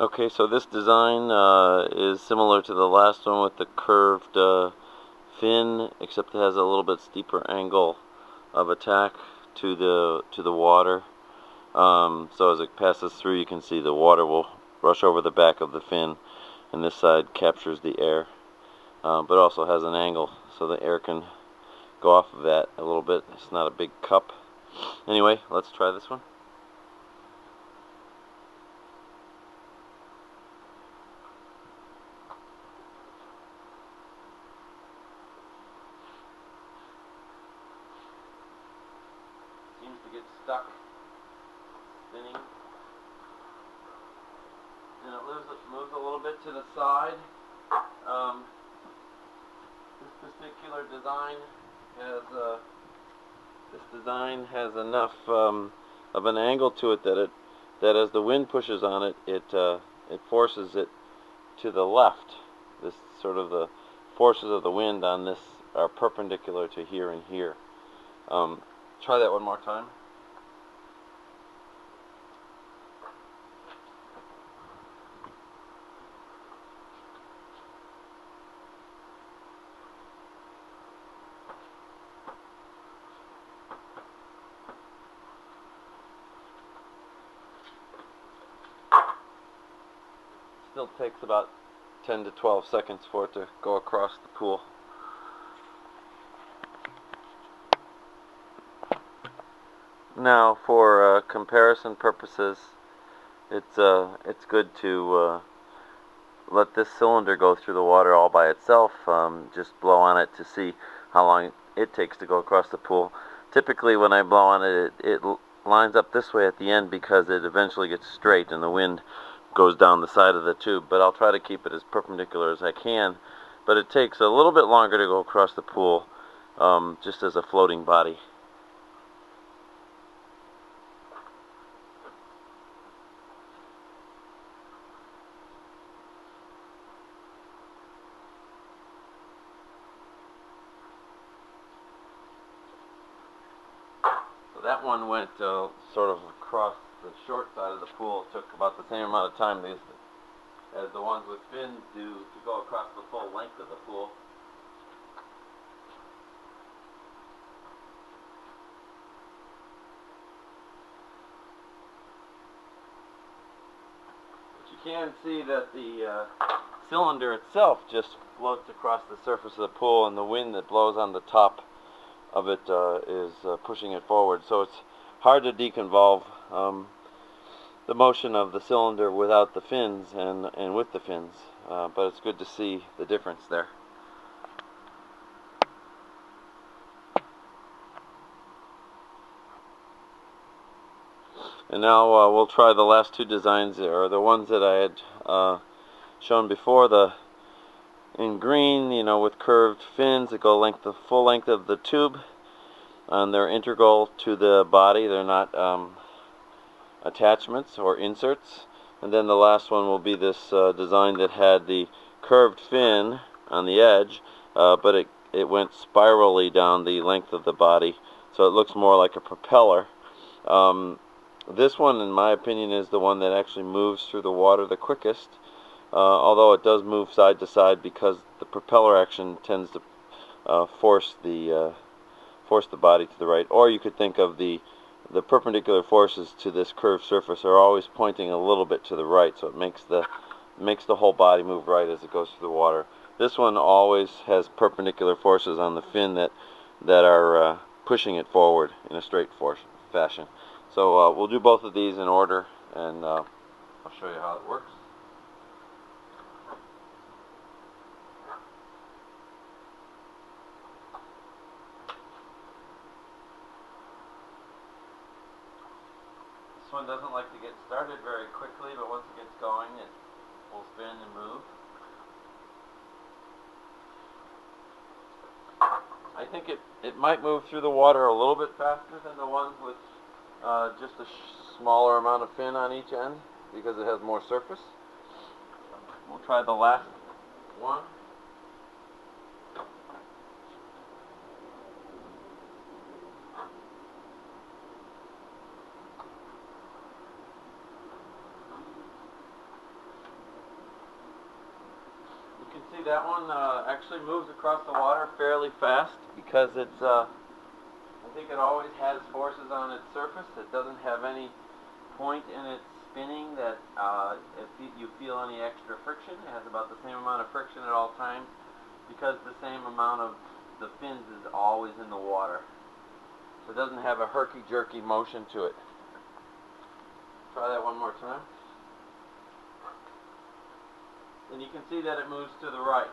Okay, so this design is similar to the last one with the curved fin, except it has a little bit steeper angle of attack to the water. So as it passes through, you can see the water will rush over the back of the fin, and this side captures the air, but also has an angle so the air can go off of that a little bit. It's not a big cup. Anyway, let's try this one. Seems to get stuck spinning, and it moves a little bit to the side. This particular design has enough of an angle to it that as the wind pushes on it, it forces it to the left. This sort of the forces of the wind on this are perpendicular to here and here. Try that one more time. Still takes about 10 to 12 seconds for it to go across the pool. Now, for comparison purposes, it's good to let this cylinder go through the water all by itself. Just blow on it to see how long it takes to go across the pool. Typically, when I blow on it, it lines up this way at the end because it eventually gets straight and the wind goes down the side of the tube. But I'll try to keep it as perpendicular as I can. But it takes a little bit longer to go across the pool, just as a floating body. That one went sort of across the short side of the pool. It took about the same amount of time as the ones with fins do to go across the full length of the pool. But you can see that the cylinder itself just floats across the surface of the pool, and the wind that blows on the top of it is pushing it forward. So it's hard to deconvolve the motion of the cylinder without the fins and with the fins, but it's good to see the difference there. And now we'll try the last two designs, or the ones that I had shown before. In green, with curved fins that go the full length of the tube, and they're integral to the body. They're not attachments or inserts. And then the last one will be this design that had the curved fin on the edge, but it went spirally down the length of the body, so it looks more like a propeller. This one, in my opinion, is the one that actually moves through the water the quickest, although it does move side to side because the propeller action tends to force the body to the right. Or you could think of the perpendicular forces to this curved surface are always pointing a little bit to the right, so it makes the whole body move right as it goes through the water. This one always has perpendicular forces on the fin that are pushing it forward in a straight fashion. So we'll do both of these in order, and I'll show you how it works. This one doesn't like to get started very quickly, but once it gets going, it will spin and move. I think it might move through the water a little bit faster than the ones with just a smaller amount of fin on each end because it has more surface. We'll try the last one. see that one actually moves across the water fairly fast because it's, I think it always has forces on its surface. It doesn't have any point in its spinning that if you feel any extra friction. It has about the same amount of friction at all times because the same amount of the fins is always in the water. So it doesn't have a herky-jerky motion to it. Try that one more time. And you can see that it moves to the right.